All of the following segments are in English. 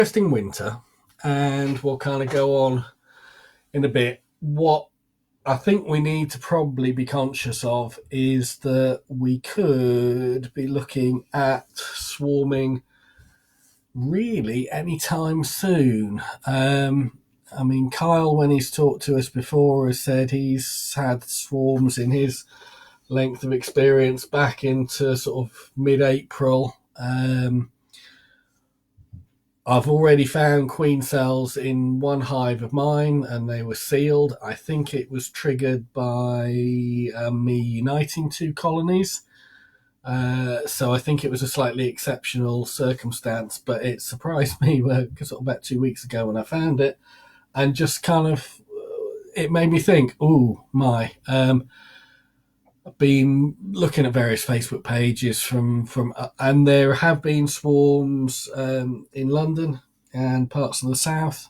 Interesting winter, and we'll kind of go on in a bit. What I think we need to probably be conscious of is that we could be looking at swarming really anytime soon. Kyle, when he's talked to us before, has said he's had swarms in his length of experience back into sort of mid-April. I've already found queen cells in one hive of mine, and they were sealed. I think it was triggered by me uniting two colonies. So I think it was a slightly exceptional circumstance, but it surprised me about 2 weeks ago when I found it, and just kind of it made me think, oh my. I've been looking at various Facebook pages and there have been swarms in London and parts of the south,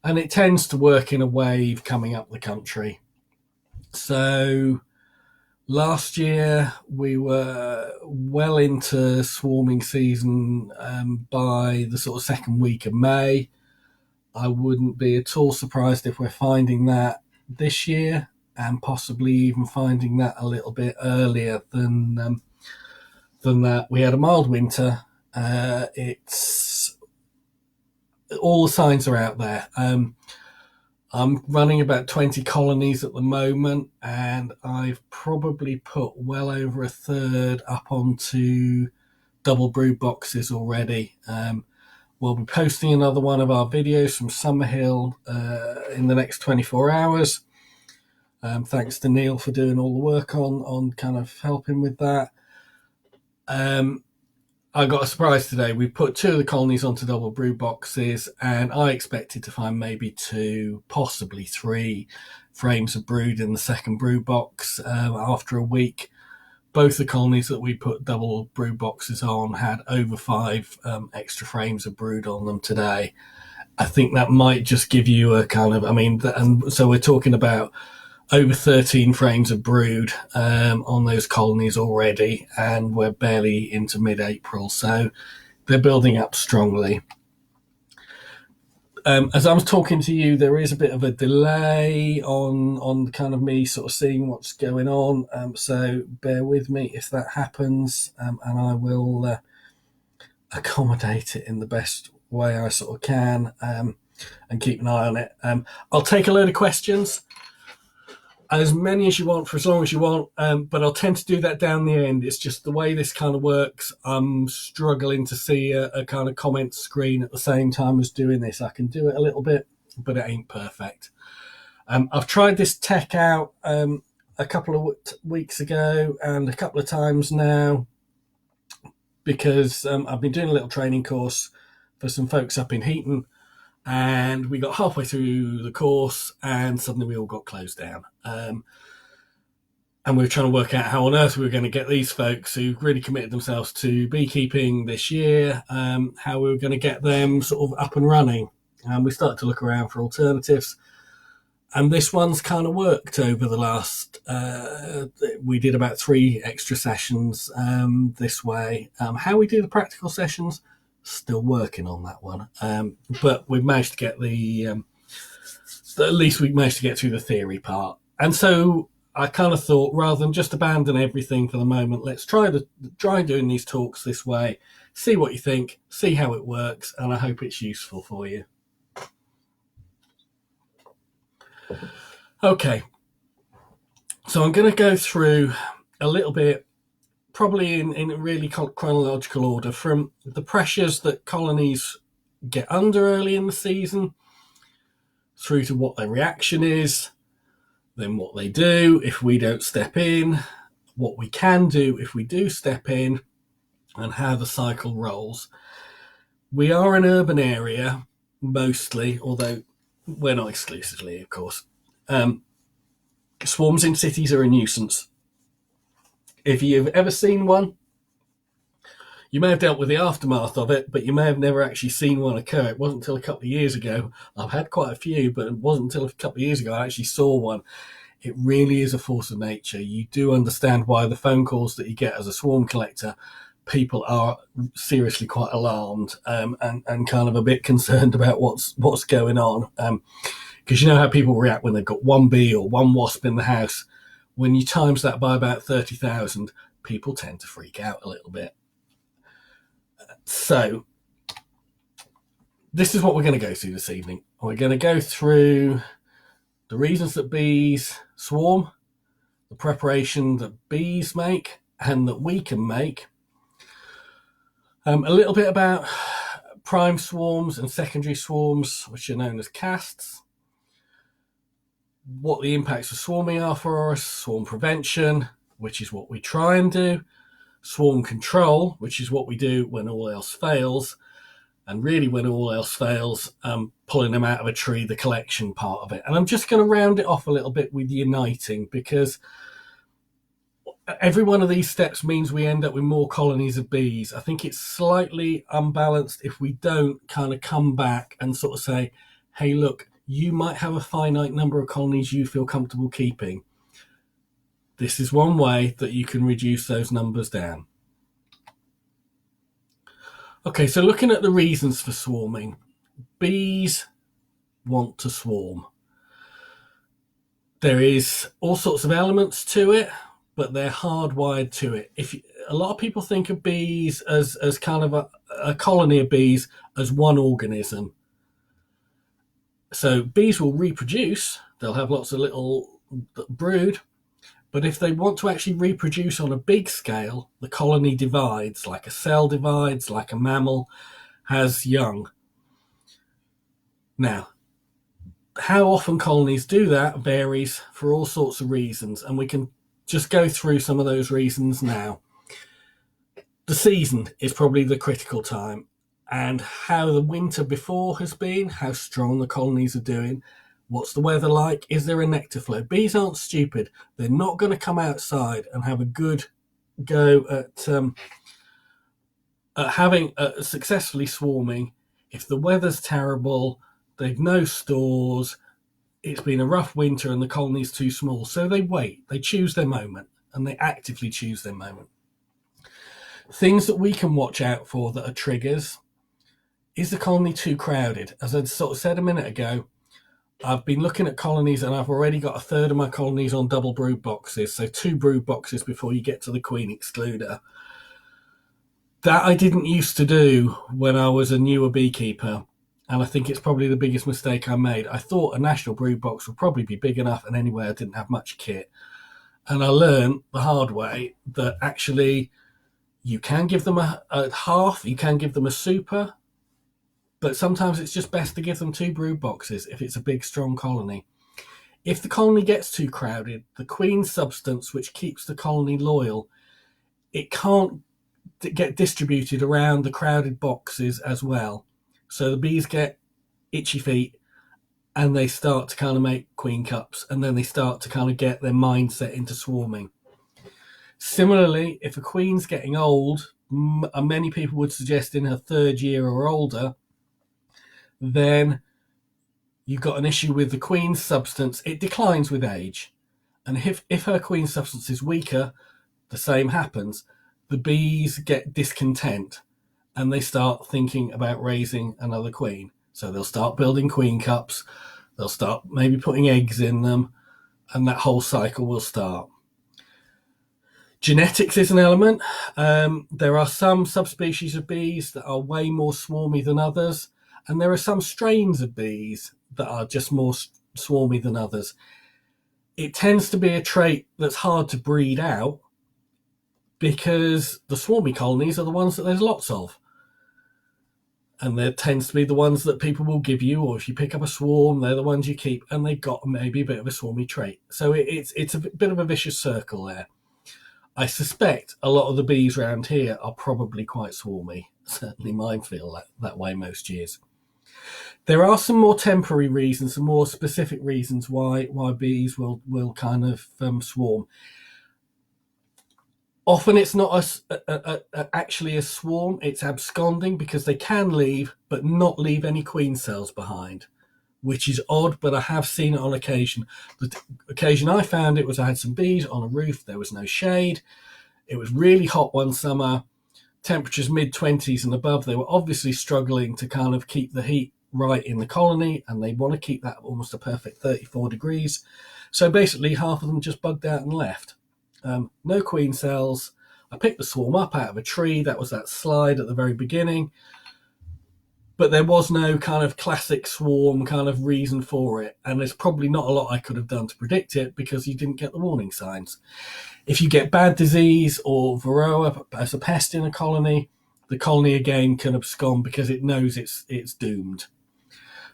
and it tends to work in a wave coming up the country. So last year we were well into swarming season by the sort of second week of May. I wouldn't be at all surprised if we're finding that this year, and possibly even finding that a little bit earlier than that. We had a mild winter. It's all the signs are out there. I'm running about 20 colonies at the moment, and I've probably put well over a third up onto double brood boxes already. We'll be posting another one of our videos from Summerhill in the next 24 hours. Thanks to Neil for doing all the work on kind of helping with that. I got a surprise today. We put two of the colonies onto double brood boxes, and I expected to find maybe 2, possibly 3 frames of brood in the second brood box after a week. Both the colonies that we put double brood boxes on had over 5 extra frames of brood on them today. I think that might just give you a kind of, and so we're talking about over 13 frames of brood on those colonies already, and we're barely into mid-April, so they're building up strongly. As I was talking to you, there is a bit of a delay on kind of me sort of seeing what's going on, so bear with me if that happens, and I will accommodate it in the best way I sort of can, and keep an eye on it. I'll take a load of questions, as many as you want for as long as you want, but I'll tend to do that down the end. It's just the way this kind of works. I'm struggling to see a kind of comment screen at the same time as doing this. I can do it a little bit, but it ain't perfect. I've tried this tech out a couple of weeks ago and a couple of times now, because I've been doing a little training course for some folks up in Heaton, and we got halfway through the course and suddenly we all got closed down. And we were trying to work out how on earth we were going to get these folks who really committed themselves to beekeeping this year, how we were going to get them sort of up and running. And we started to look around for alternatives. And this one's kind of worked over the last, we did about 3 extra sessions this way. How we do the practical sessions, still working on that one, but we've managed to get at least we managed to get through the theory part. And so I kind of thought, rather than just abandon everything for the moment, let's try doing these talks this way, see what you think, see how it works, and I hope it's useful for you. Okay, so I'm going to go through a little bit, probably in really chronological order, from the pressures that colonies get under early in the season, through to what their reaction is, then what they do if we don't step in, what we can do if we do step in, and how the cycle rolls. We are an urban area, mostly, although we're not exclusively, of course. Swarms in cities are a nuisance. If you've ever seen one, you may have dealt with the aftermath of it, but you may have never actually seen one occur. It wasn't until a couple of years ago. I've had quite a few, but it wasn't until a couple of years ago I actually saw one. It really is a force of nature. You do understand why the phone calls that you get as a swarm collector, people are seriously quite alarmed, and kind of a bit concerned about what's going on. Because you know how people react when they've got one bee or one wasp in the house. When you times that by about 30,000, people tend to freak out a little bit. So this is what we're going to go through this evening. We're going to go through the reasons that bees swarm, the preparation that bees make and that we can make, a little bit about prime swarms and secondary swarms, which are known as casts, what the impacts of swarming are for us, swarm prevention, which is what we try and do, swarm control, which is what we do when all else fails, and really when all else fails, pulling them out of a tree, the collection part of it. And I'm just going to round it off a little bit with uniting, because every one of these steps means we end up with more colonies of bees. I think it's slightly unbalanced if we don't kind of come back and sort of say, hey, look, you might have a finite number of colonies you feel comfortable keeping. This is one way that you can reduce those numbers down. Okay, so looking at the reasons for swarming, bees want to swarm. There is all sorts of elements to it, but they're hardwired to it. A lot of people think of bees as kind of a colony of bees as one organism. So bees will reproduce, they'll have lots of little brood, but if they want to actually reproduce on a big scale, the colony divides, like a cell divides, like a mammal has young. Now, how often colonies do that varies for all sorts of reasons, and we can just go through some of those reasons now. The season is probably the critical time, and how the winter before has been, how strong the colonies are doing, what's the weather like, is there a nectar flow? Bees aren't stupid. They're not going to come outside and have a good go at having successfully swarming if the weather's terrible, they've no stores, it's been a rough winter and the colony's too small. So they wait, they choose their moment, and they actively choose their moment. Things that we can watch out for that are triggers: is the colony too crowded? As I sort of said a minute ago, I've been looking at colonies and I've already got a third of my colonies on double brood boxes, so 2 brood boxes before you get to the queen excluder. That I didn't used to do when I was a newer beekeeper, and I think it's probably the biggest mistake I made. I thought a national brood box would probably be big enough, and anyway, I didn't have much kit. And I learned the hard way that actually you can give them a half, you can give them a super, but sometimes it's just best to give them 2 brood boxes if it's a big, strong colony. If the colony gets too crowded, the queen substance, which keeps the colony loyal, it can't get distributed around the crowded boxes as well. So the bees get itchy feet and they start to kind of make queen cups, and then they start to kind of get their mindset into swarming. Similarly, if a queen's getting old, many people would suggest in her 3rd year or older, then you've got an issue with the queen's substance. It declines with age. And if her queen substance is weaker, the same happens. The bees get discontent and they start thinking about raising another queen. So they'll start building queen cups. They'll start maybe putting eggs in them, and that whole cycle will start. Genetics is an element. There are some subspecies of bees that are way more swarmy than others, and there are some strains of bees that are just more swarmy than others. It tends to be a trait that's hard to breed out because the swarmy colonies are the ones that there's lots of. And there tends to be the ones that people will give you, or if you pick up a swarm, they're the ones you keep, and they've got maybe a bit of a swarmy trait. So it's a bit of a vicious circle there. I suspect a lot of the bees around here are probably quite swarmy. Certainly mine feel that way most years. There are some more temporary reasons, some more specific reasons why bees will kind of swarm. Often it's not actually a swarm, it's absconding, because they can leave but not leave any queen cells behind, which is odd, but I have seen it on occasion. The occasion I found it was I had some bees on a roof, there was no shade, it was really hot one summer, temperatures mid-20s and above, they were obviously struggling to kind of keep the heat right in the colony, and they want to keep that almost a perfect 34 degrees. So basically half of them just bugged out and left. No queen cells. I picked the swarm up out of a tree. That was that slide at the very beginning. But there was no kind of classic swarm kind of reason for it. And there's probably not a lot I could have done to predict it because you didn't get the warning signs. If you get bad disease or varroa as a pest in a colony, the colony again can abscond because it knows it's doomed.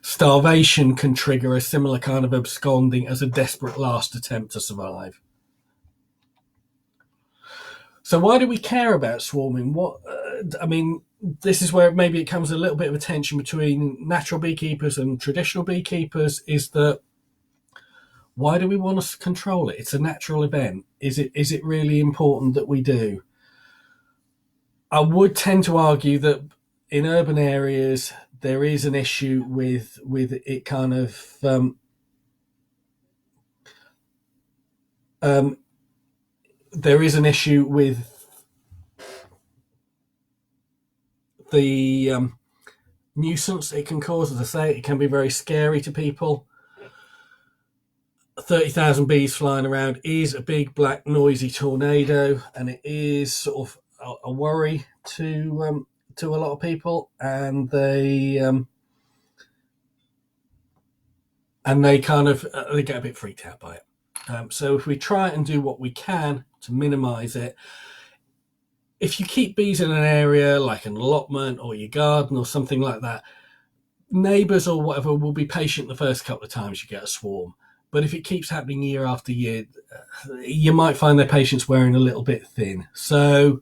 Starvation can trigger a similar kind of absconding as a desperate last attempt to survive. So why do we care about swarming? This is where maybe it comes a little bit of a tension between natural beekeepers and traditional beekeepers, is that why do we want to control it? It's a natural event. Is it really important that we do? I would tend to argue that in urban areas there is an issue with it kind of there is an issue with the nuisance it can cause. As I say, it can be very scary to people. 30,000 bees flying around is a big black noisy tornado, and it is sort of a worry to a lot of people, and they kind of they get a bit freaked out by it. So if we try and do what we can to minimize it, if you keep bees in an area like an allotment or your garden or something like that, neighbours or whatever will be patient the first couple of times you get a swarm. But if it keeps happening year after year, you might find their patience wearing a little bit thin. So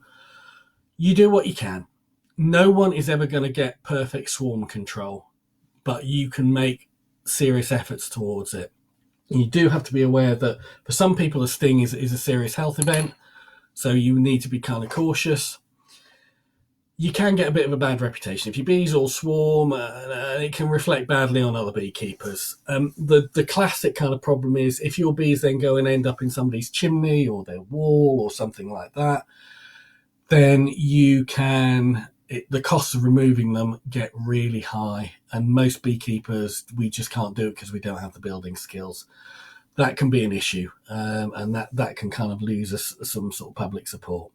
you do what you can. No one is ever going to get perfect swarm control, but you can make serious efforts towards it. And you do have to be aware that for some people a sting is a serious health event, so you need to be kind of cautious. You can get a bit of a bad reputation if your bees all swarm, and it can reflect badly on other beekeepers. The classic kind of problem is if your bees then go and end up in somebody's chimney or their wall or something like that, then the costs of removing them get really high, and most beekeepers, we just can't do it because we don't have the building skills. That can be an issue, and that can kind of lose us some sort of public support.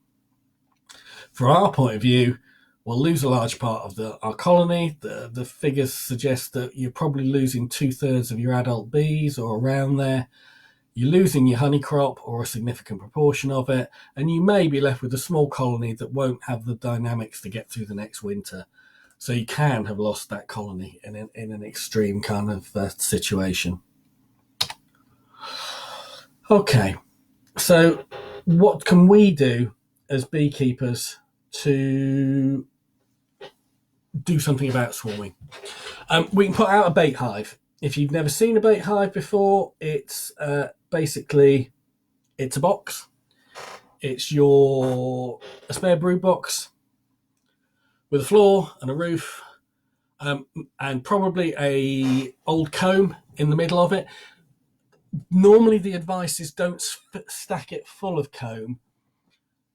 From our point of view, we'll lose a large part of our colony. The figures suggest that you're probably losing 2/3 of your adult bees or around there. You're losing your honey crop or a significant proportion of it, and you may be left with a small colony that won't have the dynamics to get through the next winter. So you can have lost that colony in an extreme kind of situation. Okay, so what can we do as beekeepers to do something about swarming? We can put out a bait hive. If you've never seen a bait hive before, it's basically it's a box. It's a spare brood box with a floor and a roof, and probably a old comb in the middle of it. Normally the advice is don't stack it full of comb.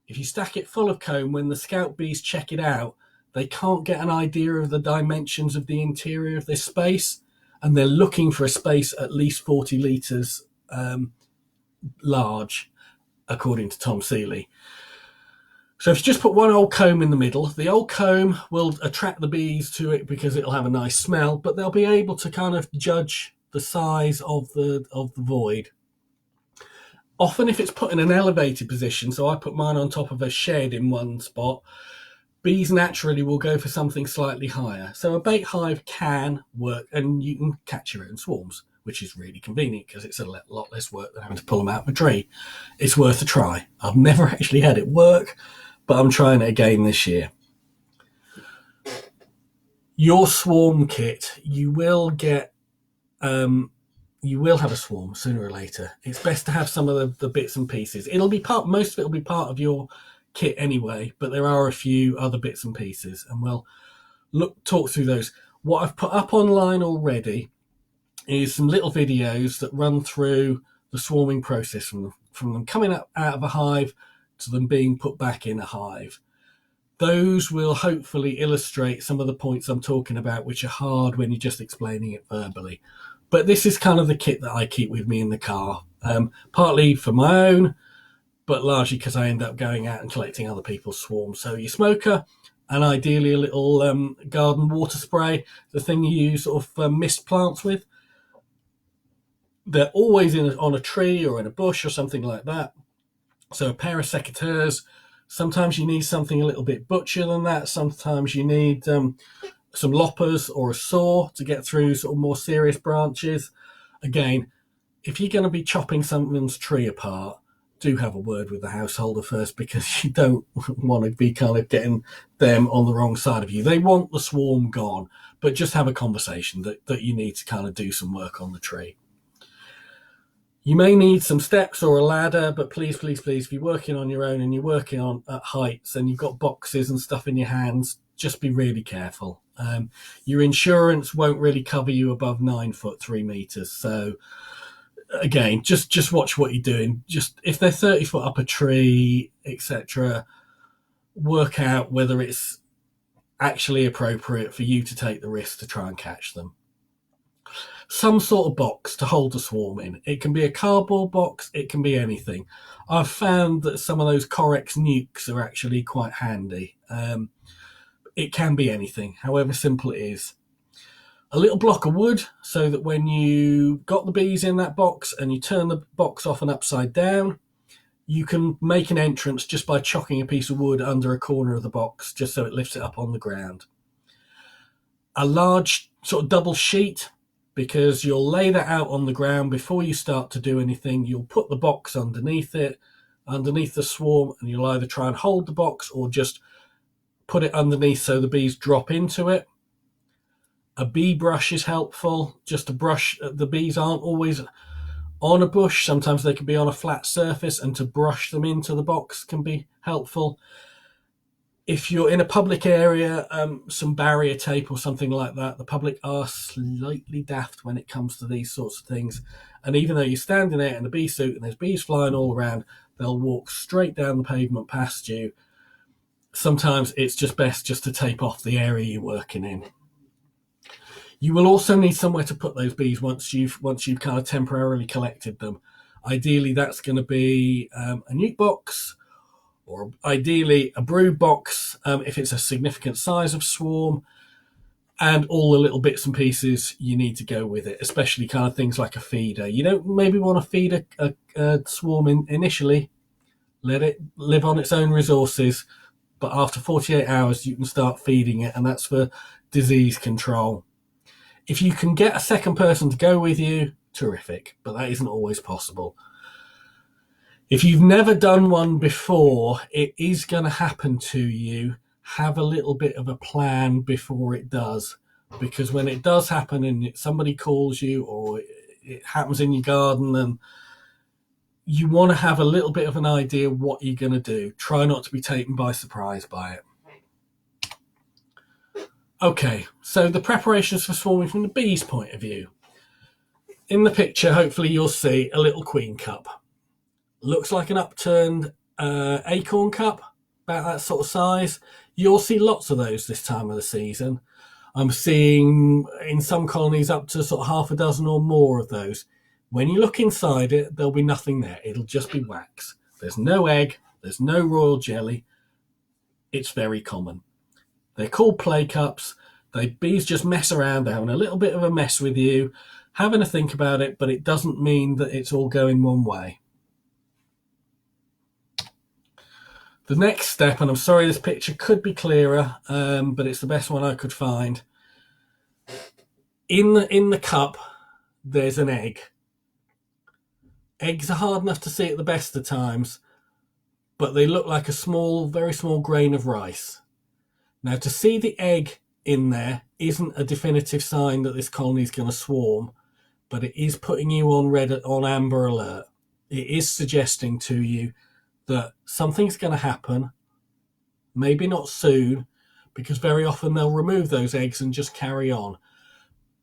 If you stack it full of comb, when the scout bees check it out, they can't get an idea of the dimensions of the interior of this space, and they're looking for a space at least 40 litres large, according to Tom Seeley. So if you just put one old comb in the middle, the old comb will attract the bees to it because it'll have a nice smell, but they'll be able to kind of judge the size of the void. Often if it's put in an elevated position, so I put mine on top of a shed in one spot, bees naturally will go for something slightly higher. So a bait hive can work, and you can catch your own swarms, which is really convenient because it's a lot less work than having to pull them out of a tree. It's worth a try. I've never actually had it work, but I'm trying it again this year. Your swarm kit, you will have a swarm sooner or later. It's best to have some of the bits and pieces. Most of it will be part of your kit anyway, but there are a few other bits and pieces, and we'll talk through those. What I've put up online already is some little videos that run through the swarming process from them coming up out of a hive to them being put back in a hive. Those will hopefully illustrate some of the points I'm talking about, which are hard when you're just explaining it verbally. But this is kind of the kit that I keep with me in the car, partly for my own, but largely because I end up going out and collecting other people's swarms. So your smoker, and ideally a little garden water spray, the thing you use sort of mist plants with. They're always on a tree or in a bush or something like that. So a pair of secateurs. Sometimes you need something a little bit butcher than that. Sometimes you need some loppers or a saw to get through sort of more serious branches. Again, if you're going to be chopping someone's tree apart, do have a word with the householder first, because you don't want to be kind of getting them on the wrong side of you. They want the swarm gone, but just have a conversation that you need to kind of do some work on the tree. You may need some steps or a ladder, but please, please, please, if you're working on your own and you're working on at heights and you've got boxes and stuff in your hands, just be really careful. Your insurance won't really cover you above 9 foot 3 meters. So again, just watch what you're doing. Just if they're 30 foot up a tree, etc., work out whether it's actually appropriate for you to take the risk to try and catch them. Some sort of box to hold the swarm in. It can be a cardboard box, it can be anything. I've found that some of those Corex nukes are actually quite handy. It can be anything, however simple it is. A little block of wood, so that when you got the bees in that box and you turn the box off and upside down, you can make an entrance just by chocking a piece of wood under a corner of the box, just so it lifts it up on the ground. A large sort of double sheet, because you'll lay that out on the ground before you start to do anything. You'll put the box underneath it, underneath the swarm, and you'll either try and hold the box or just put it underneath so the bees drop into it. A bee brush is helpful, just to brush. The bees aren't always on a bush. Sometimes they can be on a flat surface, and to brush them into the box can be helpful. If you're in a public area, some barrier tape or something like that. The public are slightly daft when it comes to these sorts of things. And even though you're standing there in a bee suit and there's bees flying all around, they'll walk straight down the pavement past you. Sometimes it's just best just to tape off the area you're working in. You will also need somewhere to put those bees once you've kind of temporarily collected them. Ideally, that's going to be a nuke box, or ideally a brood box if it's a significant size of swarm, and all the little bits and pieces you need to go with it, especially kind of things like a feeder. You don't maybe want to feed a swarm initially, let it live on its own resources, but after 48 hours you can start feeding it, and that's for disease control. If you can get a second person to go with you, terrific, but that isn't always possible. If you've never done one before, it is going to happen to you. Have a little bit of a plan before it does, because when it does happen and somebody calls you or it happens in your garden, and you want to have a little bit of an idea what you're going to do. Try not to be taken by surprise by it. Okay, so the preparations for swarming from the bees' point of view. In the picture, hopefully you'll see a little queen cup. Looks like an upturned acorn cup, about that sort of size. You'll see lots of those this time of the season. I'm seeing in some colonies up to sort of half a dozen or more of those. When you look inside it, there'll be nothing there. It'll just be wax. There's no egg. There's no royal jelly. It's very common. They're called play cups. Bees just mess around. They're having a little bit of a mess with you, having a think about it, but it doesn't mean that it's all going one way. The next step, and I'm sorry this picture could be clearer, but it's the best one I could find. In the cup, there's an egg. Eggs are hard enough to see at the best of times, but they look like a small, very small grain of rice. Now, to see the egg in there isn't a definitive sign that this colony is going to swarm, but it is putting you on amber alert. It is suggesting to you that something's going to happen, maybe not soon, because very often they'll remove those eggs and just carry on.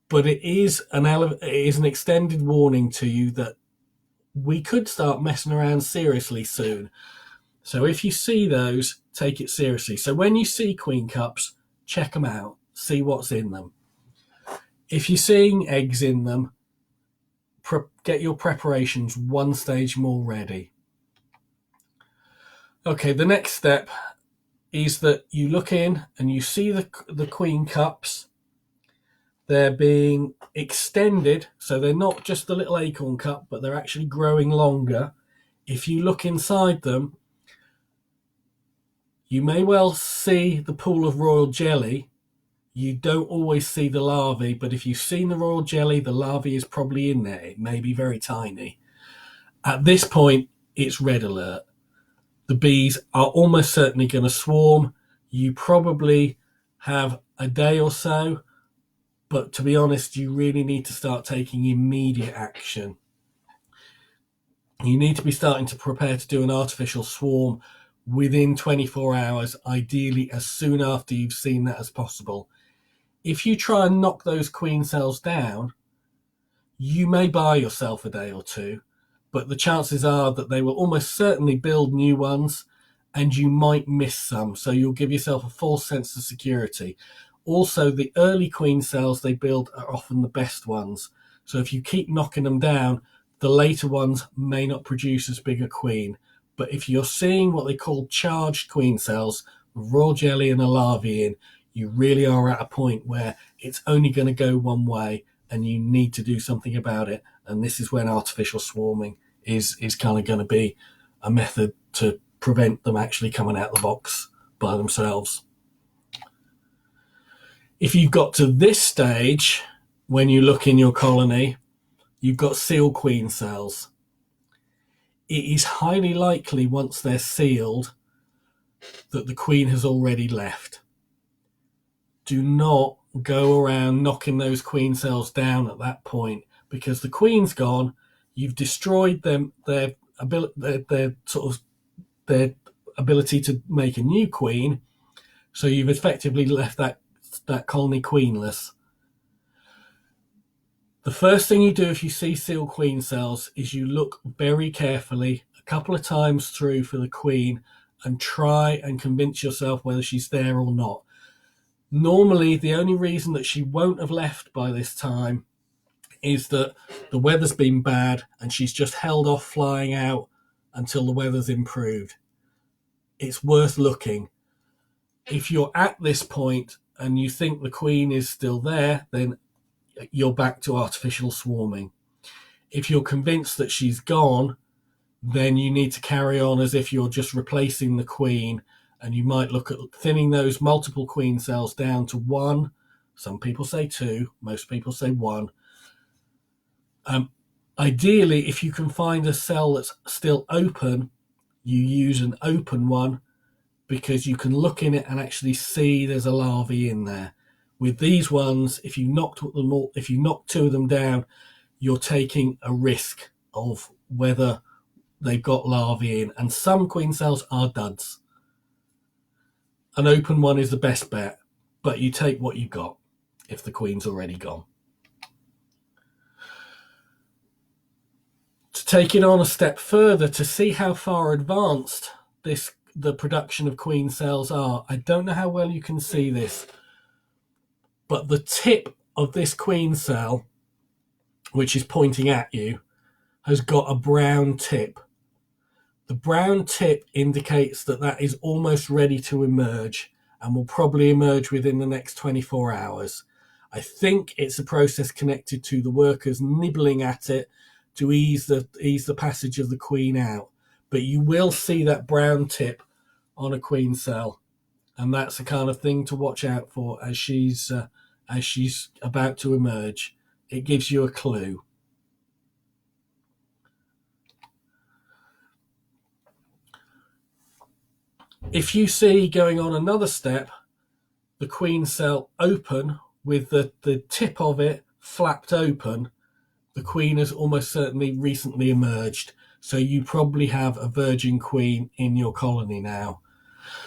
But it is an extended warning to you that we could start messing around seriously soon. So if you see those, take it seriously. So when you see queen cups, check them out, see what's in them. If you're seeing eggs in them, get your preparations one stage more ready. Okay, the next step is that you look in and you see the queen cups. They're being extended, so they're not just the little acorn cup, but they're actually growing longer. If you look inside them, you may well see the pool of royal jelly. You don't always see the larvae, but if you've seen the royal jelly, the larvae is probably in there. It may be very tiny. At this point, it's red alert. The bees are almost certainly going to swarm. You probably have a day or so, but to be honest, you really need to start taking immediate action. You need to be starting to prepare to do an artificial swarm within 24 hours, ideally as soon after you've seen that as possible. If you try and knock those queen cells down, you may buy yourself a day or two, but the chances are that they will almost certainly build new ones and you might miss some, so you'll give yourself a false sense of security. Also, the early queen cells they build are often the best ones, so if you keep knocking them down, the later ones may not produce as big a queen. But if you're seeing what they call charged queen cells with royal jelly and a larvae in, you really are at a point where it's only going to go one way and you need to do something about it. And this is when artificial swarming is kind of going to be a method to prevent them actually coming out of the box by themselves. If you've got to this stage, when you look in your colony, you've got sealed queen cells. It is highly likely once they're sealed that the queen has already left. Do not go around knocking those queen cells down at that point, because the queen's gone. You've destroyed them, their ability to make a new queen. So you've effectively left that colony queenless. The first thing you do if you see sealed queen cells is you look very carefully a couple of times through for the queen and try and convince yourself whether she's there or not. Normally, the only reason that she won't have left by this time is that the weather's been bad and she's just held off flying out until the weather's improved. It's worth looking. If you're at this point and you think the queen is still there, then you're back to artificial swarming. If you're convinced that she's gone, then you need to carry on as if you're just replacing the queen, and you might look at thinning those multiple queen cells down to one. Some people say two, most people say one. Ideally, if you can find a cell that's still open, you use an open one, because you can look in it and actually see there's a larvae in there. With these ones, if you knock two of them down, you're taking a risk of whether they've got larvae in, and some queen cells are duds. An open one is the best bet, but you take what you got if the queen's already gone. To take it on a step further, to see how far advanced the production of queen cells are, I don't know how well you can see this, but the tip of this queen cell, which is pointing at you, has got a brown tip. The brown tip indicates that that is almost ready to emerge and will probably emerge within the next 24 hours. I think it's a process connected to the workers nibbling at it to ease the passage of the queen out. But you will see that brown tip on a queen cell, and that's the kind of thing to watch out for as she's about to emerge. It gives you a clue. If you see, going on another step, the queen cell open with the tip of it flapped open, the queen has almost certainly recently emerged. So you probably have a virgin queen in your colony now.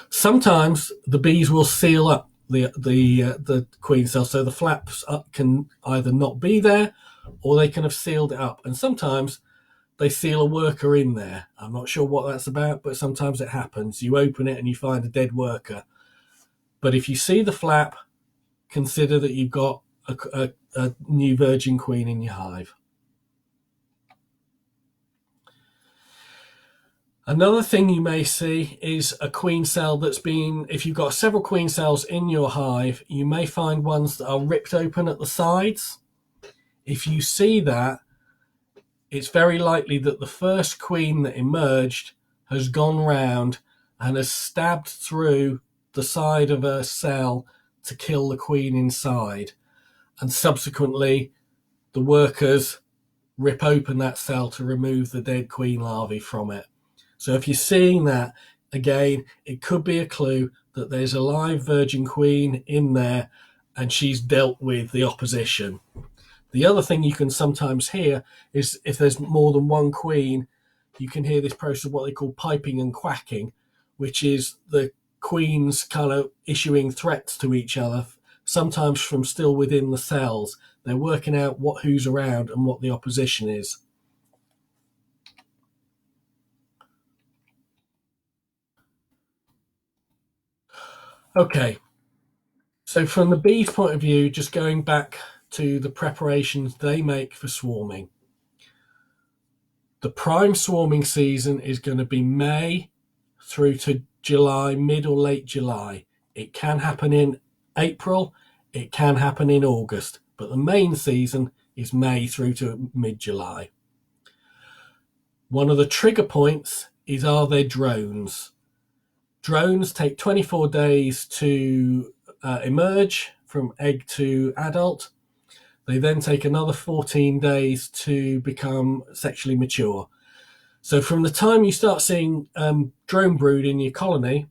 Sometimes the bees will seal up the queen cell, so the flaps can either not be there or they can have sealed it up. And sometimes they seal a worker in there. I'm not sure what that's about, but sometimes it happens. You open it and you find a dead worker. But if you see the flap, consider that you've got a new virgin queen in your hive. Another thing you may see is a queen cell that's been, if you've got several queen cells in your hive, you may find ones that are ripped open at the sides. If you see that, it's very likely that the first queen that emerged has gone round and has stabbed through the side of a cell to kill the queen inside. And subsequently, the workers rip open that cell to remove the dead queen larvae from it. So if you're seeing that, again, it could be a clue that there's a live virgin queen in there and she's dealt with the opposition. The other thing you can sometimes hear is if there's more than one queen, you can hear this process of what they call piping and quacking, which is the queens kind of issuing threats to each other, sometimes from still within the cells. They're working out who's around and what the opposition is. Okay, so from the bees' point of view, just going back to the preparations they make for swarming. The prime swarming season is going to be May through to July, mid or late July. It can happen in April, it can happen in August, but the main season is May through to mid-July. One of the trigger points is, are there drones? Drones take 24 days to emerge from egg to adult. They then take another 14 days to become sexually mature. So from the time you start seeing drone brood in your colony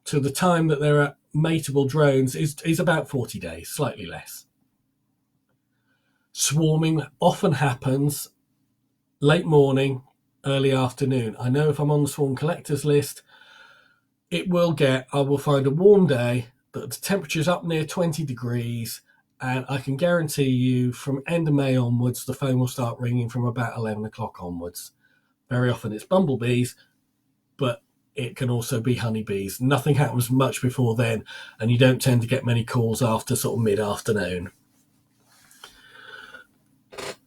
to the time that there are mateable drones is about 40 days, slightly less. Swarming often happens late morning, early afternoon. I know if I'm on the swarm collectors list, I will find a warm day that the temperature's up near 20 degrees, and I can guarantee you from end of May onwards, the phone will start ringing from about 11 o'clock onwards. Very often it's bumblebees, but it can also be honeybees. Nothing happens much before then, and you don't tend to get many calls after sort of mid-afternoon.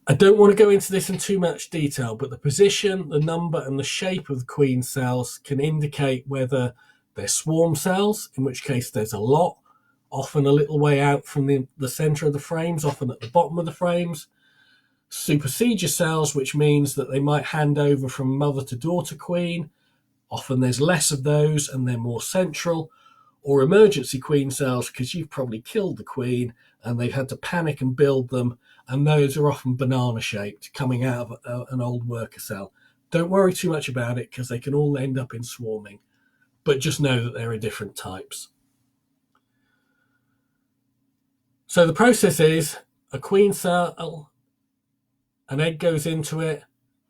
I don't want to go into this in too much detail, but the position, the number, and the shape of the queen cells can indicate whether they're swarm cells, in which case there's a lot, often a little way out from the center of the frames, often at the bottom of the frames. Supersedure cells, which means that they might hand over from mother to daughter queen. Often there's less of those and they're more central. Or emergency queen cells, because you've probably killed the queen and they've had to panic and build them, and those are often banana shaped, coming out of an old worker cell. Don't worry too much about it, because they can all end up in swarming, but just know that there are different types. So the process is a queen cell, an egg goes into it,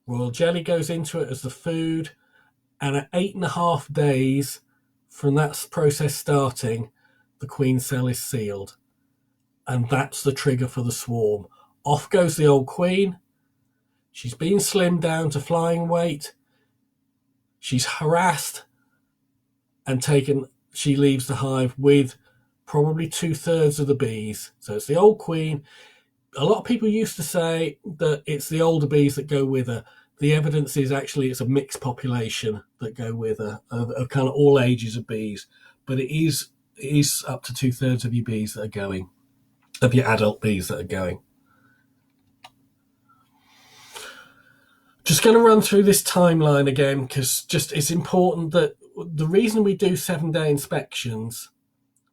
royal jelly goes into it as the food, and at 8.5 days from that process starting, the queen cell is sealed. And that's the trigger for the swarm. Off goes the old queen. She's been slimmed down to flying weight. She's harassed and she leaves the hive with probably 2/3 of the bees. So it's the old queen. A lot of people used to say that it's the older bees that go with her. The evidence is actually it's a mixed population that go with her, of kind of all ages of bees. But it is up to 2/3 of your bees that are going, of your adult bees that are going. Just going to run through this timeline again, because just it's important that the reason we do 7-day inspections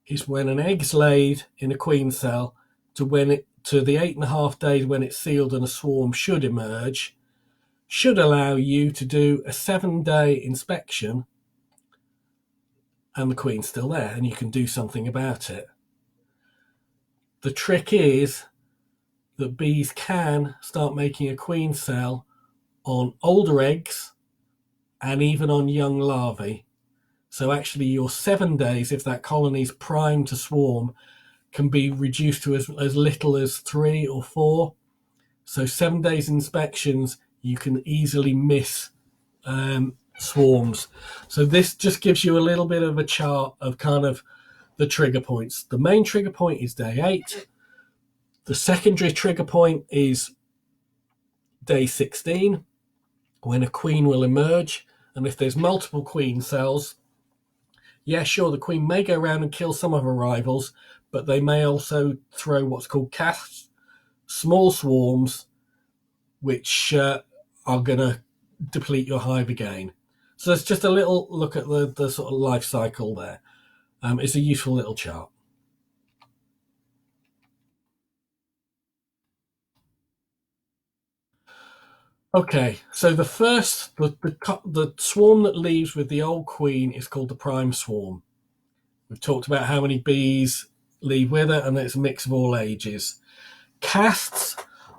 is when an egg's laid in a queen cell to the 8.5 days when it's sealed and a swarm should emerge, should allow you to do a 7-day inspection and the queen's still there and you can do something about it. The trick is that bees can start making a queen cell on older eggs and even on young larvae. So actually your 7 days, if that colony's primed to swarm, can be reduced to as little as 3 or 4. So 7 days inspections, you can easily miss swarms. So this just gives you a little bit of a chart of kind of the trigger points. The main trigger point is day 8. The secondary trigger point is day 16, when a queen will emerge. And if there's multiple queen cells, yeah, sure, the queen may go around and kill some of her rivals, but they may also throw what's called casts, small swarms, which are going to deplete your hive again. So it's just a little look at the sort of life cycle there. It's a useful little chart. Okay, so the first, the swarm that leaves with the old queen is called the prime swarm. We've talked about how many bees leave with her, and it's a mix of all ages. Casts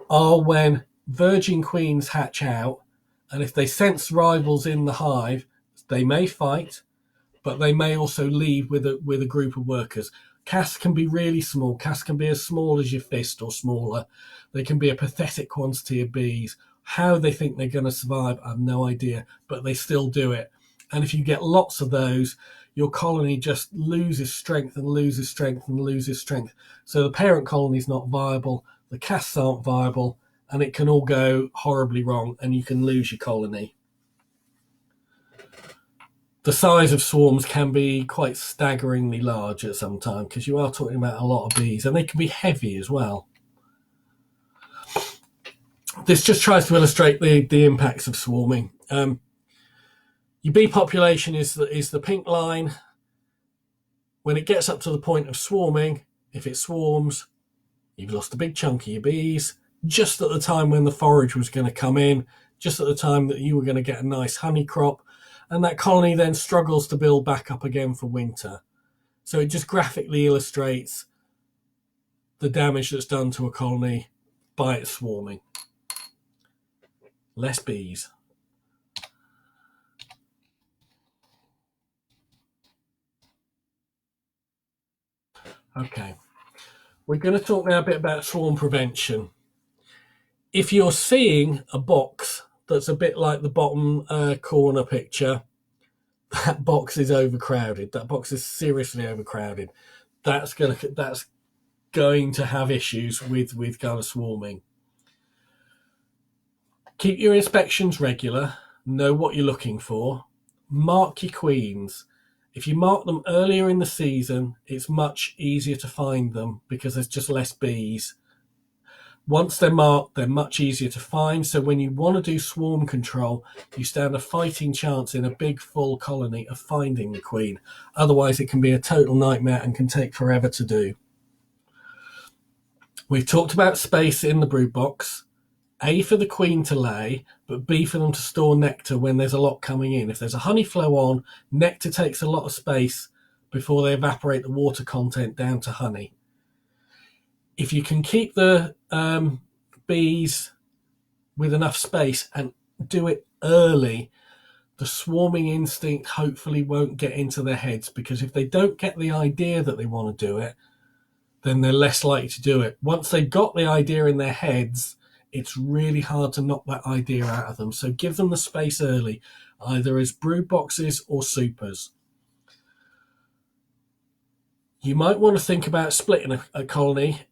are when virgin queens hatch out, and if they sense rivals in the hive, they may fight, but they may also leave with a group of workers. Casts can be really small. Casts can be as small as your fist or smaller. They can be a pathetic quantity of bees. How they think they're going to survive, I have no idea, but they still do it. And if you get lots of those, your colony just loses strength and loses strength and loses strength. So the parent colony is not viable, the casts aren't viable, and it can all go horribly wrong, and you can lose your colony. The size of swarms can be quite staggeringly large at some time, because you are talking about a lot of bees, and they can be heavy as well. This just tries to illustrate the impacts of swarming. Your bee population is the pink line. When it gets up to the point of swarming, if it swarms, you've lost a big chunk of your bees, just at the time when the forage was going to come in, just at the time that you were going to get a nice honey crop, and that colony then struggles to build back up again for winter. So it just graphically illustrates the damage that's done to a colony by its swarming. Less bees. Okay, we're going to talk now a bit about swarm prevention. If you're seeing a box that's a bit like the bottom corner picture, that box is overcrowded. That box is seriously overcrowded. That's going to have issues with kind of swarming. Keep your inspections regular. Know what you're looking for. Mark your queens. If you mark them earlier in the season, it's much easier to find them because there's just less bees. Once they're marked, they're much easier to find. So when you want to do swarm control, you stand a fighting chance in a big full colony of finding the queen. Otherwise, it can be a total nightmare and can take forever to do. We've talked about space in the brood box. A, for the queen to lay, but B, for them to store nectar when there's a lot coming in. If there's a honey flow on, nectar takes a lot of space before they evaporate the water content down to honey. If you can keep the bees with enough space and do it early, the swarming instinct hopefully won't get into their heads, because if they don't get the idea that they want to do it, then they're less likely to do it. Once they've got the idea in their heads, it's really hard to knock that idea out of them. So give them the space early, either as brood boxes or supers. You might want to think about splitting a colony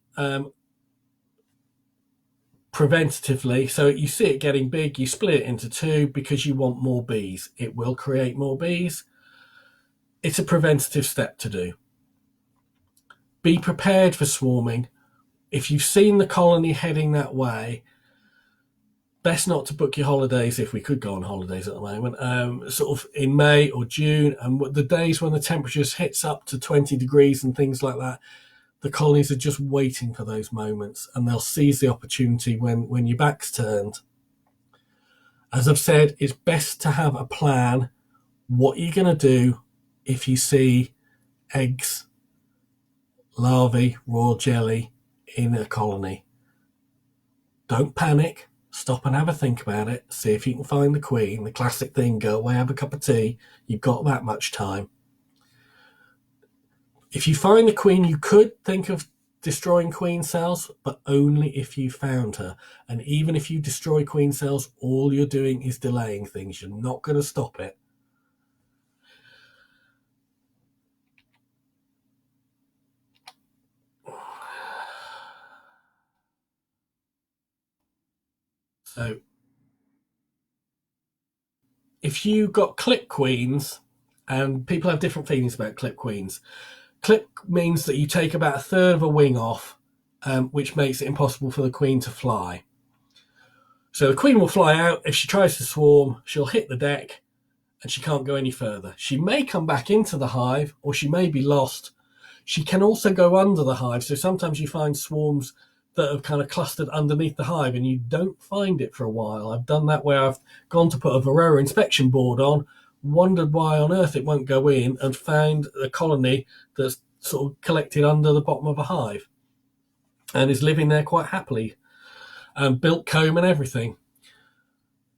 preventatively. So you see it getting big, you split it into two because you want more bees. It will create more bees. It's a preventative step to do. Be prepared for swarming. If you've seen the colony heading that way, best not to book your holidays, if we could go on holidays at the moment, sort of in May or June, and the days when the temperatures hits up to 20 degrees and things like that, the colonies are just waiting for those moments, and they'll seize the opportunity when your back's turned. As I've said, it's best to have a plan. What you're going to do if you see eggs, larvae, raw jelly in a colony. Don't panic. Stop and have a think about it. See if you can find the queen. The classic thing, go away, have a cup of tea. You've got that much time. If you find the queen, you could think of destroying queen cells, but only if you found her. And even if you destroy queen cells, all you're doing is delaying things. You're not going to stop it. So if you got clip queens, and people have different feelings about clip queens, clip means that you take about a third of a wing off, which makes it impossible for the queen to fly. So the queen will fly out. If she tries to swarm, she'll hit the deck and she can't go any further. She may come back into the hive, or she may be lost. She can also go under the hive. So sometimes you find swarms that have kind of clustered underneath the hive and you don't find it for a while. I've done that where I've gone to put a Varroa inspection board on, wondered why on earth it won't go in, and found a colony that's sort of collected under the bottom of a hive and is living there quite happily, built comb and everything.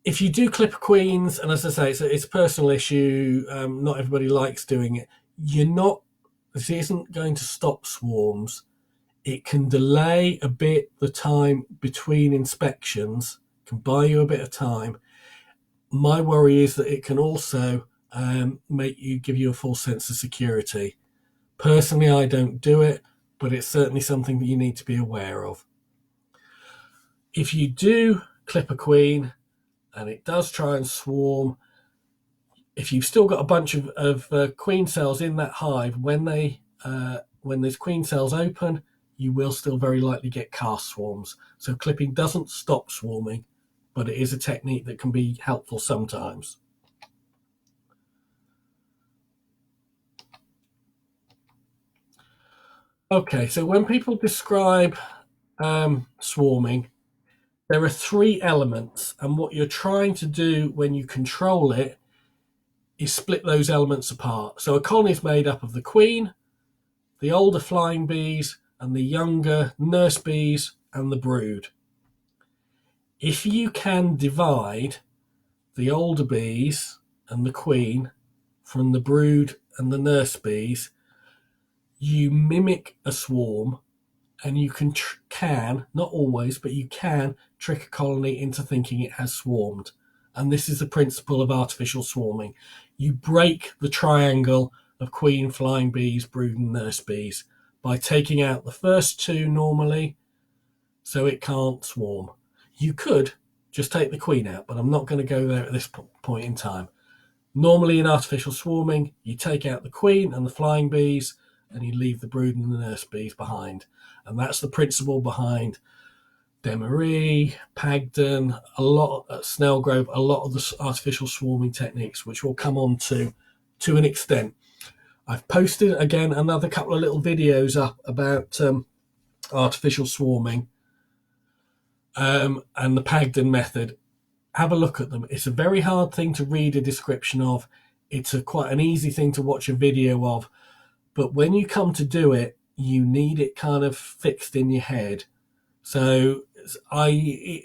If you do clipper queens, and as I say, it's a personal issue, not everybody likes doing it, this isn't going to stop swarms. It can delay a bit the time between inspections, can buy you a bit of time. My worry is that it can also give you a false sense of security. Personally, I don't do it, but it's certainly something that you need to be aware of. If you do clip a queen and it does try and swarm, if you've still got a bunch of queen cells in that hive, when there's queen cells open, you will still very likely get cast swarms. So clipping doesn't stop swarming, but it is a technique that can be helpful sometimes. Okay, so when people describe swarming, there are three elements, and what you're trying to do when you control it is split those elements apart. So a colony is made up of the queen, the older flying bees, and the younger nurse bees and the brood. If you can divide the older bees and the queen from the brood and the nurse bees, you mimic a swarm, and you can, not always, but you can trick a colony into thinking it has swarmed. And this is the principle of artificial swarming. You break the triangle of queen, flying bees, brood, and nurse bees by taking out the first two normally, so it can't swarm. You could just take the queen out, but I'm not going to go there at this point in time. Normally in artificial swarming, you take out the queen and the flying bees, and you leave the brood and the nurse bees behind. And that's the principle behind Demery, Pagden, Snellgrove, a lot of the artificial swarming techniques, which we'll come on to an extent. I've posted, again, another couple of little videos up about artificial swarming and the Pagden method. Have a look at them. It's a very hard thing to read a description of. It's quite an easy thing to watch a video of. But when you come to do it, you need it kind of fixed in your head. So I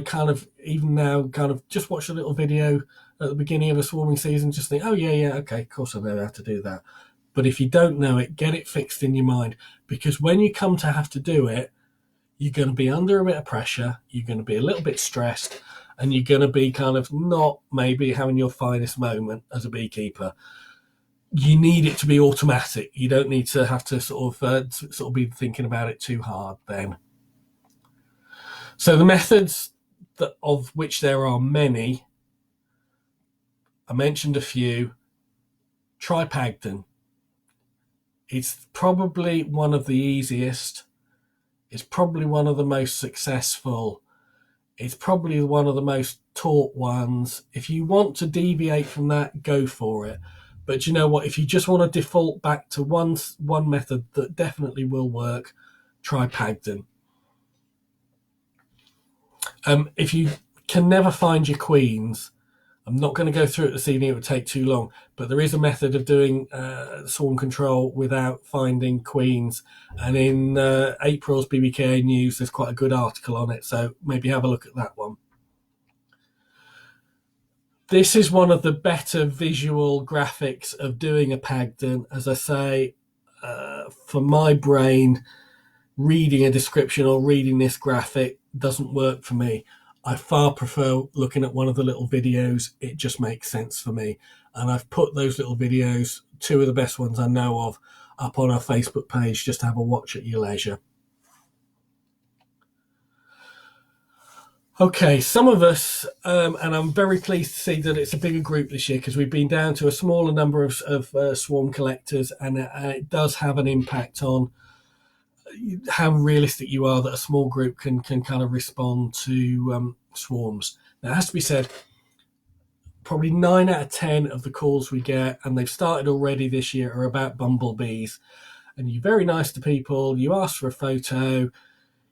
kind of, even now, kind of just watch a little video at the beginning of a swarming season, just think, oh, yeah, okay, of course I know how to do that. But if you don't know it, get it fixed in your mind. Because when you come to have to do it, you're going to be under a bit of pressure, you're going to be a little bit stressed, and you're going to be kind of not maybe having your finest moment as a beekeeper. You need it to be automatic. You don't need to have to sort of be thinking about it too hard then. So the methods of which there are many, I mentioned a few. Try Pagden. It's probably one of the easiest. It's probably one of the most successful. It's probably one of the most taught ones. If you want to deviate from that, go for it. But you know what? If you just want to default back to one method that definitely will work, try Pagden. If you can never find your queens, I'm not going to go through it this evening, it would take too long, but there is a method of doing swarm control without finding queens. And in April's BBKA news, there's quite a good article on it, so maybe have a look at that one. This is one of the better visual graphics of doing a Pagden. As I say, for my brain, reading a description or reading this graphic doesn't work for me. I far prefer looking at one of the little videos. It just makes sense for me. And I've put those little videos, two of the best ones I know of, up on our Facebook page just to have a watch at your leisure. Okay, some of us, and I'm very pleased to see that it's a bigger group this year, because we've been down to a smaller number of swarm collectors, and it does have an impact on how realistic you are that a small group can kind of respond to swarms. Now, it has to be said, probably 9 out of 10 of the calls we get, and they've started already this year, are about bumblebees. And you're very nice to people, you ask for a photo,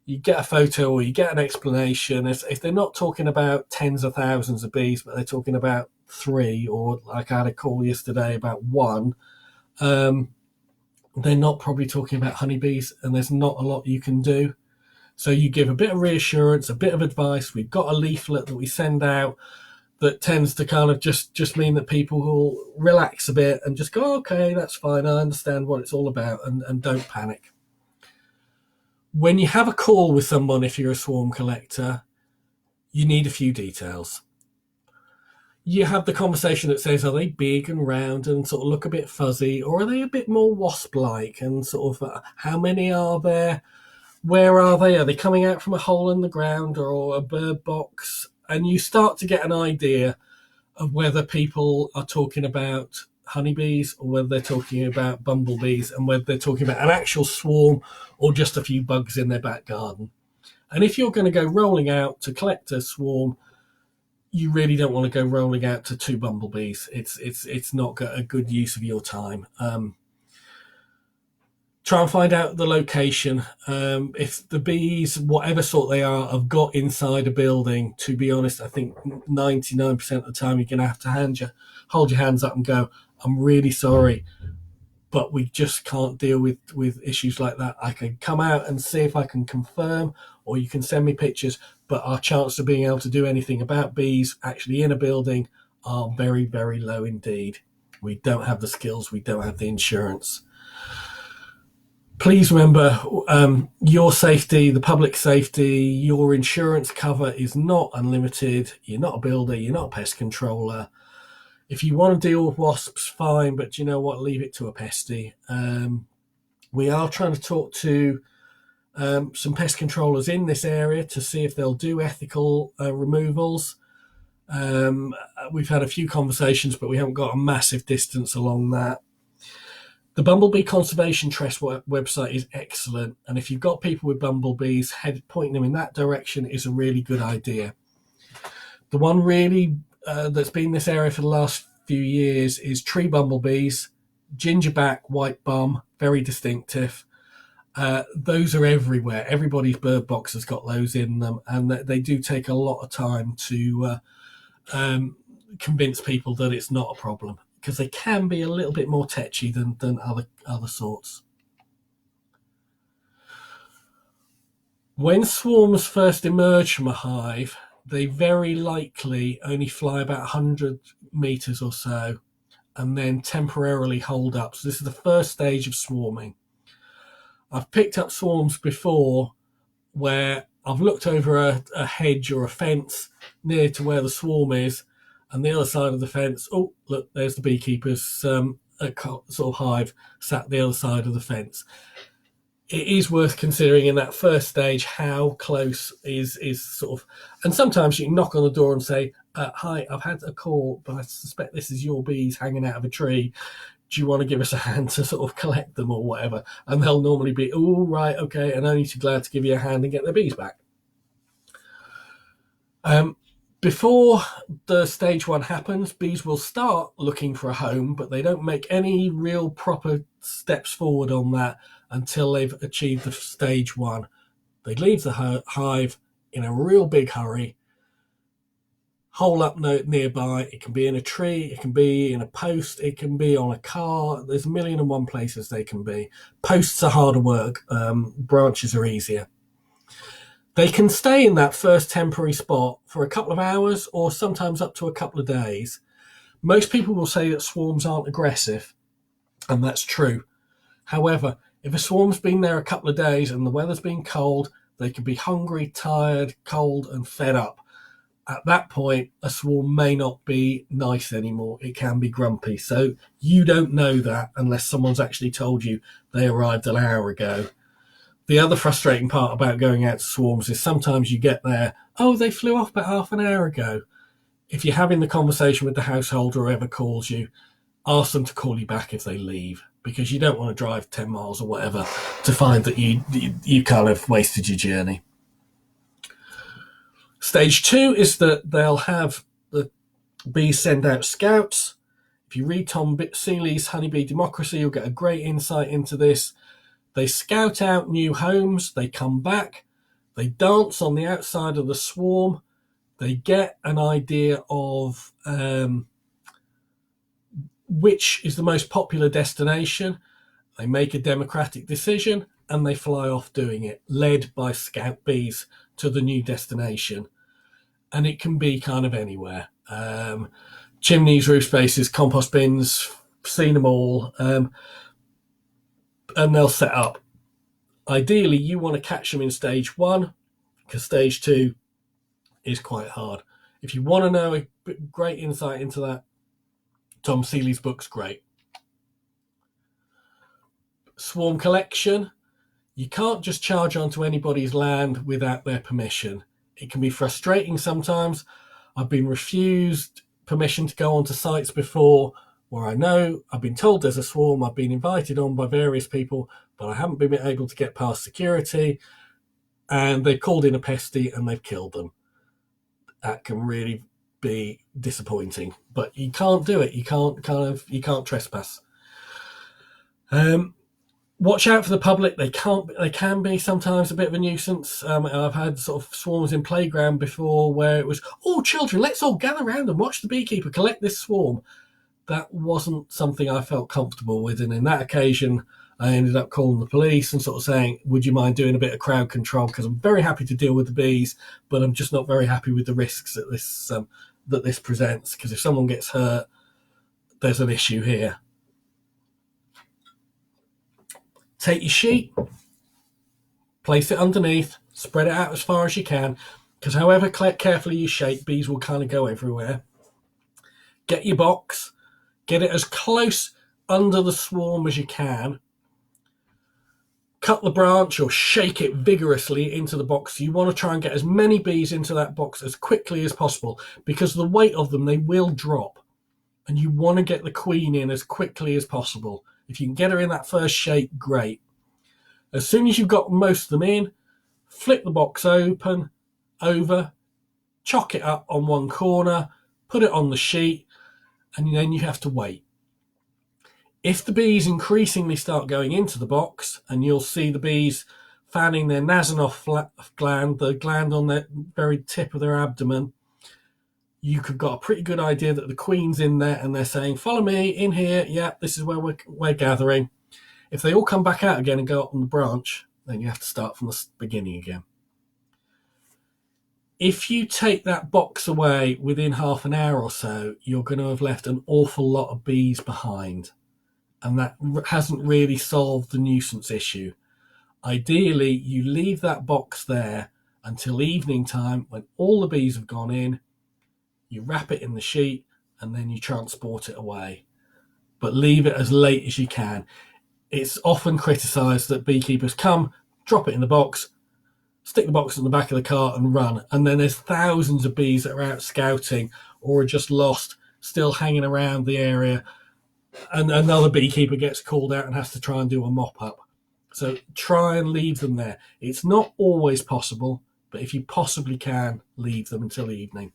you get a photo or you get an explanation. If they're not talking about tens of thousands of bees, but they're talking about 3, or like I had a call yesterday about 1, they're not probably talking about honeybees, and there's not a lot you can do. So you give a bit of reassurance, a bit of advice. We've got a leaflet that we send out that tends to kind of just mean that people will relax a bit and just go, okay, that's fine, I understand what it's all about, and don't panic. When you have a call with someone, if you're a swarm collector, you need a few details. You have the conversation that says, are they big and round and sort of look a bit fuzzy, or are they a bit more wasp-like, and sort of how many are there? Where are they? Are they coming out from a hole in the ground or a bird box? And you start to get an idea of whether people are talking about honeybees or whether they're talking about bumblebees, and whether they're talking about an actual swarm or just a few bugs in their back garden. And if you're going to go rolling out to collect a swarm, you really don't want to go rolling out to 2 bumblebees. It's not a good use of your time. Try and find out the location. If the bees, whatever sort they are, have got inside a building, to be honest, I think 99% of the time you're going to have to hold your hands up and go, I'm really sorry, but we just can't deal with issues like that. I can come out and see if I can confirm, or you can send me pictures, but our chance of being able to do anything about bees actually in a building are very, very low indeed. We don't have the skills, we don't have the insurance. Please remember, your safety, the public safety, your insurance cover is not unlimited. You're not a builder, you're not a pest controller. If you want to deal with wasps, fine, but you know what, leave it to a pestie. We are trying to talk to some pest controllers in this area to see if they'll do ethical removals. We've had a few conversations, but we haven't got a massive distance along that. The Bumblebee Conservation Trust website is excellent, and if you've got people with bumblebees, pointing them in that direction is a really good idea. The one really that's been in this area for the last few years is tree bumblebees, gingerback, white bum, very distinctive. Those are everywhere. Everybody's bird box has got those in them, and they do take a lot of time to convince people that it's not a problem, because they can be a little bit more tetchy than other sorts. When swarms first emerge from a hive, they very likely only fly about 100 meters or so and then temporarily hold up. So this is the first stage of swarming. I've picked up swarms before where I've looked over a hedge or a fence near to where the swarm is, and the other side of the fence, oh, look, there's the beekeeper's sort of hive sat the other side of the fence. It is worth considering in that first stage how close is sort of, and sometimes you can knock on the door and say, hi, I've had a call, but I suspect this is your bees hanging out of a tree. Do you want to give us a hand to sort of collect them or whatever? And they'll normally be, oh, right, okay, and only too glad to give you a hand and get their bees back. Before the stage 1 happens, bees will start looking for a home, but they don't make any real proper steps forward on that until they've achieved the stage 1. They leave the hive in a real big hurry, hole up nearby. It can be in a tree, it can be in a post, it can be on a car. There's 1,000,001 places they can be. Posts are harder work, branches are easier. They can stay in that first temporary spot for a couple of hours or sometimes up to a couple of days. Most people will say that swarms aren't aggressive, and that's true. However, If a swarm's been there a couple of days and the weather's been cold, they can be hungry, tired, cold, and fed up. At that point, a swarm may not be nice anymore. It can be grumpy. So you don't know that unless someone's actually told you they arrived an hour ago. The other frustrating part about going out to swarms is sometimes you get there, oh, they flew off about half an hour ago. If you're having the conversation with the household or whoever calls you, ask them to call you back if they leave, because you don't want to drive 10 miles or whatever to find that you kind of wasted your journey. Stage 2 is that they'll have the bees send out scouts. If you read Tom Seeley's Honeybee Democracy, you'll get a great insight into this. They scout out new homes, they come back, they dance on the outside of the swarm, they get an idea of which is the most popular destination, they make a democratic decision, and they fly off doing it, led by scout bees to the new destination. And it can be kind of anywhere. Chimneys, roof spaces, compost bins, seen them all. And they'll set up. Ideally, you want to catch them in stage 1, because stage 2 is quite hard. If you want to know a great insight into that, Tom Seeley's book's great. Swarm collection. You can't just charge onto anybody's land without their permission. It can be frustrating sometimes. I've been refused permission to go onto sites before where I know I've been told there's a swarm, I've been invited on by various people, but I haven't been able to get past security, and they've called in a pestie and they've killed them. That can really be disappointing, but you can't do it. You can't trespass. Watch out for the public. They can be sometimes a bit of a nuisance. I've had sort of swarms in playground before where it was, oh, children, let's all gather around and watch the beekeeper collect this swarm. That wasn't something I felt comfortable with, and in that occasion I ended up calling the police and sort of saying, would you mind doing a bit of crowd control, because I'm very happy to deal with the bees, but I'm just not very happy with the risks that this presents, because if someone gets hurt, there's an issue here. Take your sheet, place it underneath, spread it out as far as you can, because however carefully you shape, bees will kind of go everywhere. Get your box, get it as close under the swarm as you can. Cut the branch or shake it vigorously into the box. You want to try and get as many bees into that box as quickly as possible, because the weight of them, they will drop, and you want to get the queen in as quickly as possible. If you can get her in that first shake, great. As soon as you've got most of them in, flip the box open, over, chock it up on one corner, put it on the sheet, and then you have to wait. If the bees increasingly start going into the box, and you'll see the bees fanning their Nasonov gland, the gland on the very tip of their abdomen, you've got a pretty good idea that the queen's in there, and they're saying, follow me in here. Yeah, this is where we're gathering. If they all come back out again and go up on the branch, then you have to start from the beginning again. If you take that box away within half an hour or so, you're going to have left an awful lot of bees behind, and that hasn't really solved the nuisance issue. Ideally, you leave that box there until evening time, when all the bees have gone in. You wrap it in the sheet, and then you transport it away. But leave it as late as you can. It's often criticised that beekeepers come, drop it in the box, stick the box in the back of the car and run. And then there's thousands of bees that are out scouting or are just lost, still hanging around the area. And another beekeeper gets called out and has to try and do a mop up. So try and leave them there. It's not always possible, but if you possibly can, leave them until evening.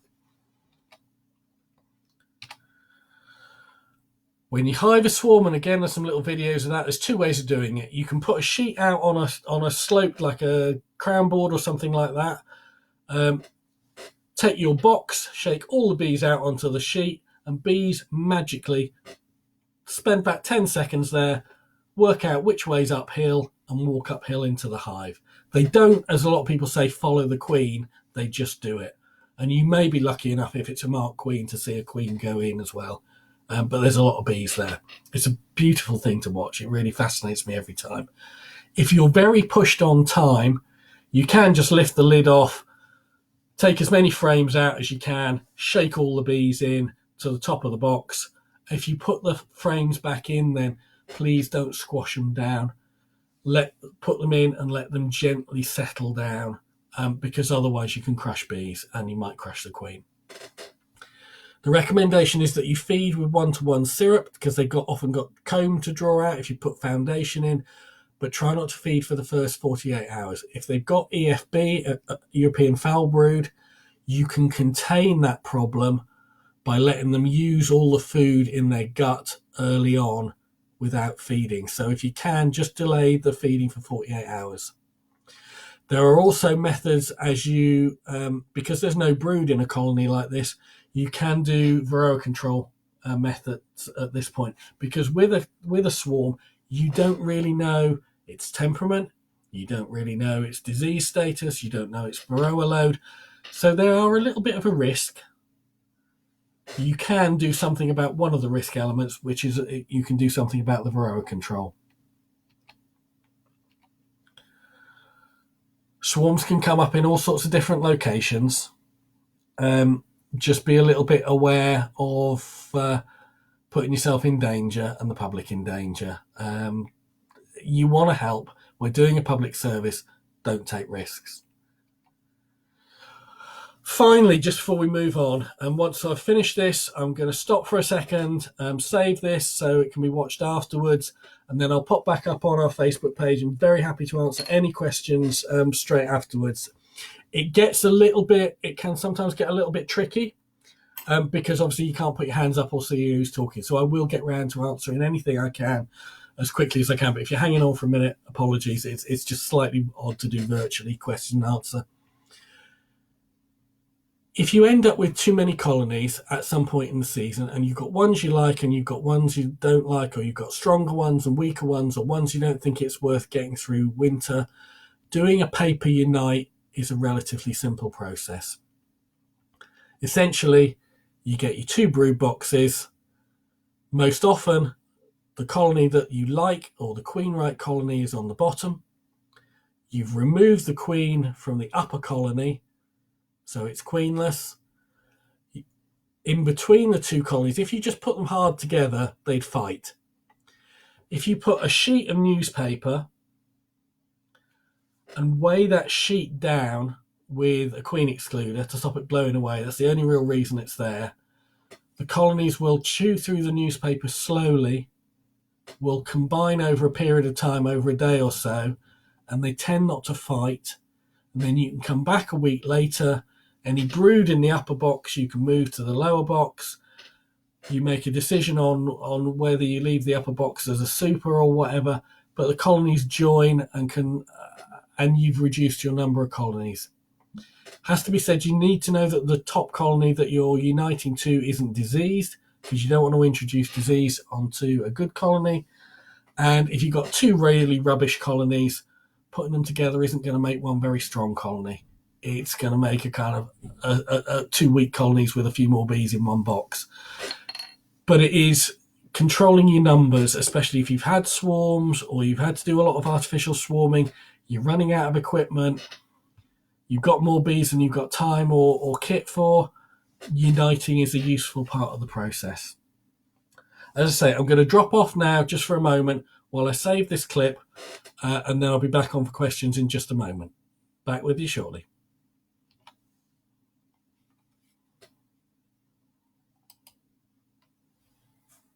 When you hive a swarm, and again, there's some little videos of that, there's two ways of doing it. You can put a sheet out on a slope, like a crown board or something like that. Take your box, shake all the bees out onto the sheet, and bees magically spend about 10 seconds there, work out which way's uphill, and walk uphill into the hive. They don't, as a lot of people say, follow the queen, they just do it. And you may be lucky enough, if it's a marked queen, to see a queen go in as well. but there's a lot of bees there. It's a beautiful thing to watch. It really fascinates me every time. If you're very pushed on time, you can just lift the lid off, take as many frames out as you can, shake all the bees in to the top of the box. If you put the frames back in, then please don't squash them down. Put them in and let them gently settle down, because otherwise you can crush bees and you might crush the queen. The recommendation is that you feed with 1-to-1 syrup, because they've often got comb to draw out if you put foundation in, but try not to feed for the first 48 hours. If they've got EFB, European foul brood, you can contain that problem by letting them use all the food in their gut early on without feeding. So if you can, just delay the feeding for 48 hours. There are also methods because there's no brood in a colony like this, you can do varroa control methods at this point, because with a swarm, you don't really know its temperament, you don't really know its disease status, you don't know its varroa load, so they are a little bit of a risk. You can do something about one of the risk elements, which is you can do something about the varroa control. Swarms can come up in all sorts of different locations. Just be a little bit aware of putting yourself in danger and the public in danger. You want to help. We're doing a public service. Don't take risks. Finally, just before we move on, and once I've finished this, I'm going to stop for a second, save this so it can be watched afterwards, and then I'll pop back up on our Facebook page. I'm very happy to answer any questions straight afterwards. It can sometimes get a little bit tricky, because obviously you can't put your hands up or see who's talking. So I will get round to answering anything I can as quickly as I can. But if you're hanging on for a minute, apologies. It's just slightly odd to do virtually question and answer. If you end up with too many colonies at some point in the season, and you've got ones you like and you've got ones you don't like, or you've got stronger ones and weaker ones, or ones you don't think it's worth getting through winter, doing a paper unite is a relatively simple process. Essentially, you get your 2 brood boxes. Most often, the colony that you like, or the queen right colony, is on the bottom. You've removed the queen from the upper colony, so it's queenless. In between the 2 colonies, if you just put them hard together, they'd fight. If you put a sheet of newspaper and weigh that sheet down with a queen excluder to stop it blowing away, that's the only real reason it's there, the colonies will chew through the newspaper slowly, will combine over a period of time, over a day or so, and they tend not to fight. And then you can come back a week later. Any brood in the upper box, you can move to the lower box. You make a decision on whether you leave the upper box as a super or whatever, but the colonies join and you've reduced your number of colonies. Has to be said, you need to know that the top colony that you're uniting to isn't diseased, because you don't want to introduce disease onto a good colony. And if you've got 2 really rubbish colonies, putting them together isn't going to make one very strong colony. It's going to make a kind of a 2 weak colonies with a few more bees in one box. But it is controlling your numbers, especially if you've had swarms or you've had to do a lot of artificial swarming, you're running out of equipment, you've got more bees than you've got time or kit for. Uniting is a useful part of the process. As I say, I'm going to drop off now just for a moment while I save this clip, and then I'll be back on for questions in just a moment. Back with you shortly.